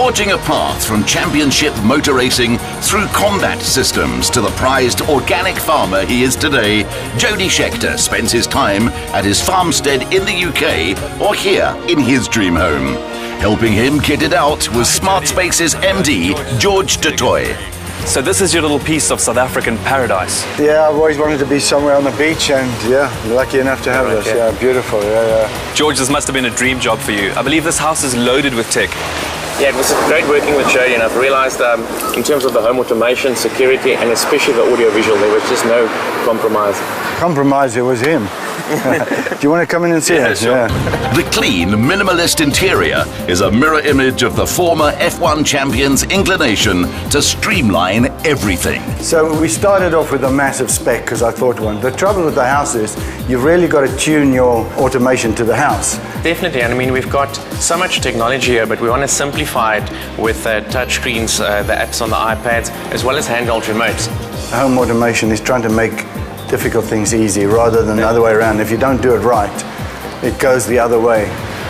Forging a path from championship motor racing through combat systems to the prized organic farmer he is today, Jody Scheckter spends his time at his farmstead in the UK or here in his dream home. Helping him kit it out was Smart Space's MD, George Dutoy. So this is your little piece of South African paradise. Yeah, I've always wanted to be somewhere on the beach, and yeah, lucky enough to have this. Yeah, beautiful. Yeah. George, this must have been a dream job for you. I believe this house is loaded with tech. Yeah, it was great working with Jody, and I've realized in terms of the home automation, security, and especially the audio-visual, there was just no compromise. Compromise, it was him. Do you want to come in and see it? Sure. Yeah. The clean, minimalist interior is a mirror image of the former F1 champion's inclination to streamline everything. So we started off with a massive spec because I thought the trouble with the house is you've really got to tune your automation to the house. Definitely, and I mean, we've got so much technology here, but we want to simplify it with touch screens, the apps on the iPads, as well as handheld remotes. Home automation is trying to make difficult things easy rather than the other way around. If you don't do it right, it goes the other way.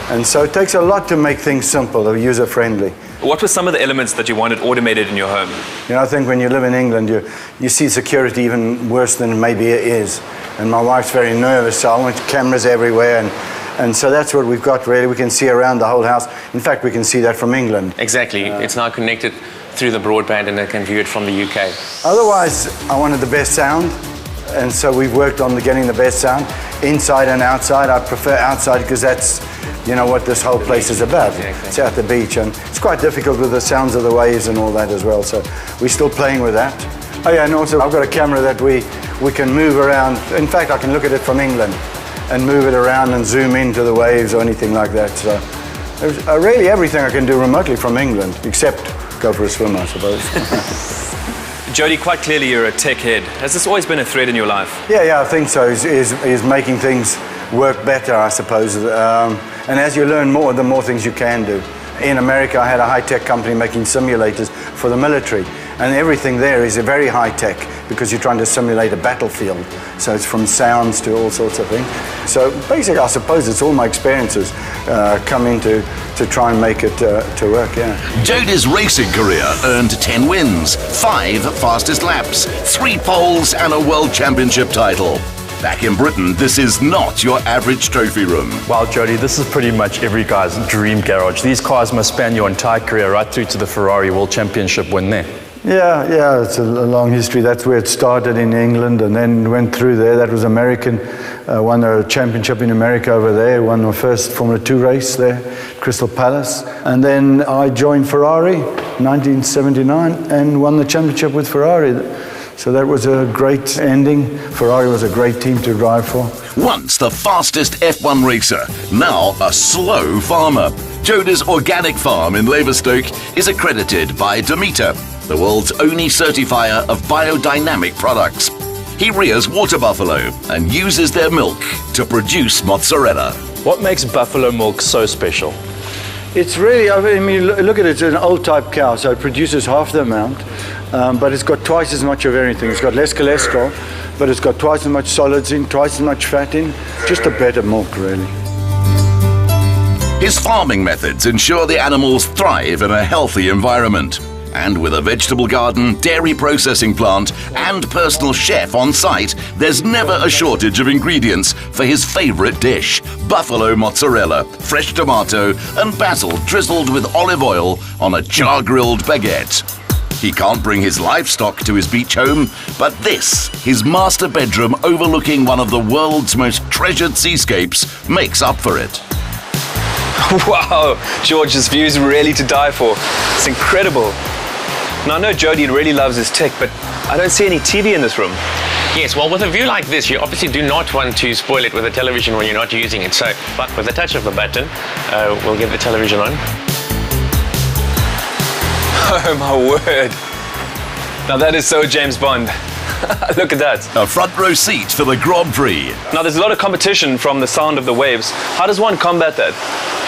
And so it takes a lot to make things simple or user-friendly. What were some of the elements that you wanted automated in your home? You know, I think when you live in England, you see security even worse than maybe it is. And my wife's very nervous, so I want cameras everywhere. And so that's what we've got, really. We can see around the whole house. In fact, we can see that from England. Exactly. It's now connected through the broadband, and they can view it from the UK. Otherwise, I wanted the best sound. And so we've worked on getting the best sound, inside and outside. I prefer outside because that's, you know, what this whole place is about. Exactly. It's at the beach, and it's quite difficult with the sounds of the waves and all that as well. So we're still playing with that. Oh yeah, and also I've got a camera that we can move around. In fact, I can look at it from England and move it around and zoom into the waves or anything like that. So there's really everything I can do remotely from England, except go for a swim, I suppose. Jody, quite clearly you're a tech head. Has this always been a thread in your life? Yeah, I think so. Is making things work better, I suppose. And as you learn more, the more things you can do. In America, I had a high-tech company making simulators for the military. And everything there is very high-tech because you're trying to simulate a battlefield. So it's from sounds to all sorts of things. So basically, I suppose it's all my experiences come into to try and make it to work, yeah. Jody's racing career earned 10 wins, 5 fastest laps, 3 poles and a world championship title. Back in Britain, this is not your average trophy room. Wow, Jody, this is pretty much every guy's dream garage. These cars must span your entire career right through to the Ferrari World Championship win there. Yeah, it's a long history. That's where it started in England and then went through there. That was American. Won a championship in America over there, won my first Formula 2 race there, Crystal Palace. And then I joined Ferrari in 1979 and won the championship with Ferrari. So that was a great ending. Ferrari was a great team to drive for. Once the fastest F1 racer, now a slow farmer. Jody's organic farm in Laverstoke is accredited by Demeter, the world's only certifier of biodynamic products. He rears water buffalo and uses their milk to produce mozzarella. What makes buffalo milk so special? It's really, I mean, look at it, it's an old type cow, so it produces half the amount, but it's got twice as much of everything. It's got less cholesterol, but it's got twice as much solids in, twice as much fat in, just a better milk, really. His farming methods ensure the animals thrive in a healthy environment. And with a vegetable garden, dairy processing plant, and personal chef on site, there's never a shortage of ingredients for his favorite dish, buffalo mozzarella, fresh tomato, and basil drizzled with olive oil on a char-grilled baguette. He can't bring his livestock to his beach home, but this, his master bedroom overlooking one of the world's most treasured seascapes, makes up for it. Wow, George, this view is really to die for. It's incredible. Now, I know Jody really loves his tech, but I don't see any TV in this room. Yes, well, with a view like this, you obviously do not want to spoil it with a television when you're not using it. So, but with a touch of a button, we'll get the television on. Oh, my word. Now, that is so James Bond. Look at that. A front row seat for the Grand Prix. Now, there's a lot of competition from the sound of the waves. How does one combat that?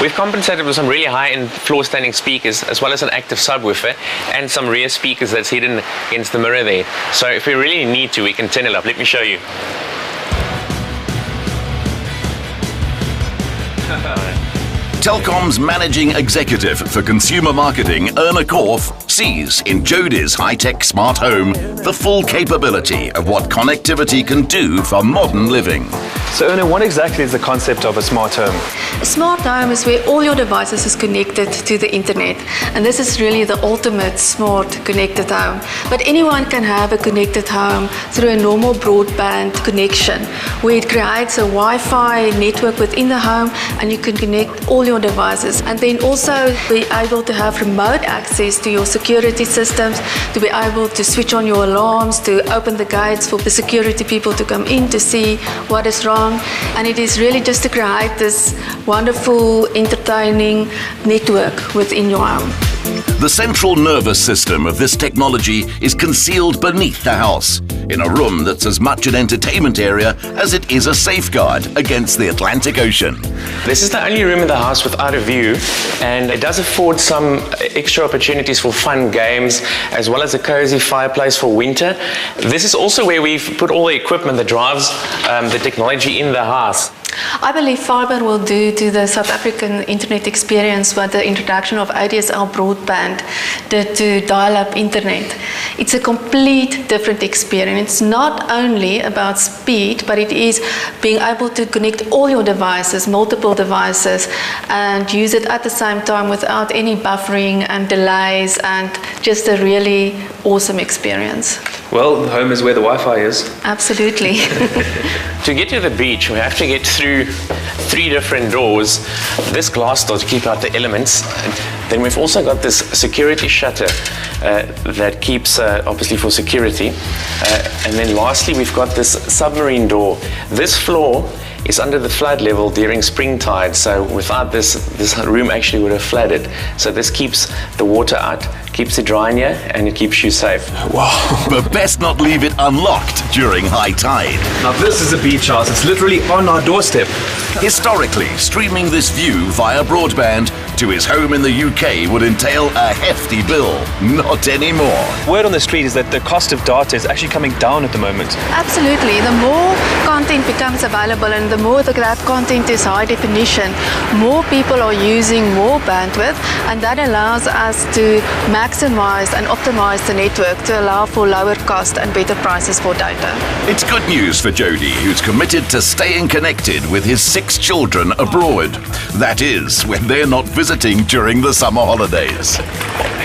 We've compensated with some really high-end floor-standing speakers, as well as an active subwoofer and some rear speakers that's hidden against the mirror there. So if we really need to, we can turn it up. Let me show you. Telkom's managing executive for consumer marketing, Erna Korf, sees in Jody's high-tech smart home the full capability of what connectivity can do for modern living. So Erna, what exactly is the concept of a smart home? A smart home is where all your devices is connected to the internet, and this is really the ultimate smart connected home. But anyone can have a connected home through a normal broadband connection, where it creates a Wi-Fi network within the home and you can connect all your devices, and then also be able to have remote access to your security systems, to be able to switch on your alarms, to open the gates for the security people to come in to see what is wrong. And it is really just to create this wonderful, entertaining network within your home. The central nervous system of this technology is concealed beneath the house, in a room that's as much an entertainment area as it is a safeguard against the Atlantic Ocean. This is the only room in the house without a view, and it does afford some extra opportunities for fun games, as well as a cozy fireplace for winter. This is also where we've put all the equipment that drives the technology in the house. I believe fibre will do to the South African internet experience what the introduction of ADSL broadband did to dial-up internet. It's a complete different experience. It's not only about speed, but it is being able to connect all your devices, multiple devices, and use it at the same time without any buffering and delays, and just a really awesome experience. Well, the home is where the Wi-Fi is. Absolutely. To get to the beach, we have to get through 3 different doors. This glass door to keep out the elements. Then we've also got this security shutter that keeps, obviously, for security. And then lastly, we've got this submarine door. This floor is under the flood level during spring tide, so without this room actually would have flooded. So this keeps the water out, keeps it dry in here, and it keeps you safe. Wow. But best not leave it unlocked during high tide. Now this is a beach house. It's literally on our doorstep. Historically, streaming this view via broadband to his home in the UK would entail a hefty bill. Not anymore. Word on the street is that the cost of data is actually coming down at the moment. Absolutely. The more content becomes available and the more that content is high definition, more people are using more bandwidth, and that allows us to maximize and optimize the network to allow for lower cost and better prices for data. It's good news for Jody, who's committed to staying connected with his 6 children abroad. That is, when they're not visiting during the summer holidays.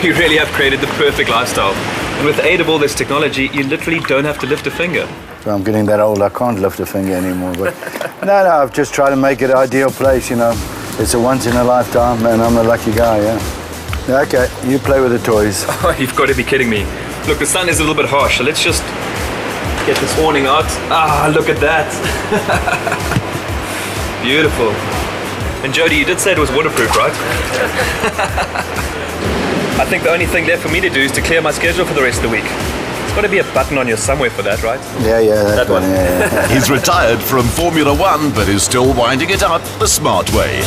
You really have created the perfect lifestyle. And with the aid of all this technology, you literally don't have to lift a finger. So I'm getting that old, I can't lift a finger anymore. But no, I've just tried to make it an ideal place, you know. It's a once in a lifetime, and I'm a lucky guy, yeah. Okay, you play with the toys. Oh, you've got to be kidding me. Look, the sun is a little bit harsh, so let's just get this awning out. Ah, look at that. Beautiful. And Jody, you did say it was waterproof, right? I think the only thing left for me to do is to clear my schedule for the rest of the week. There's got to be a button on here somewhere for that, right? Yeah, that one. Yeah. He's retired from Formula 1, but is still winding it up the smart way.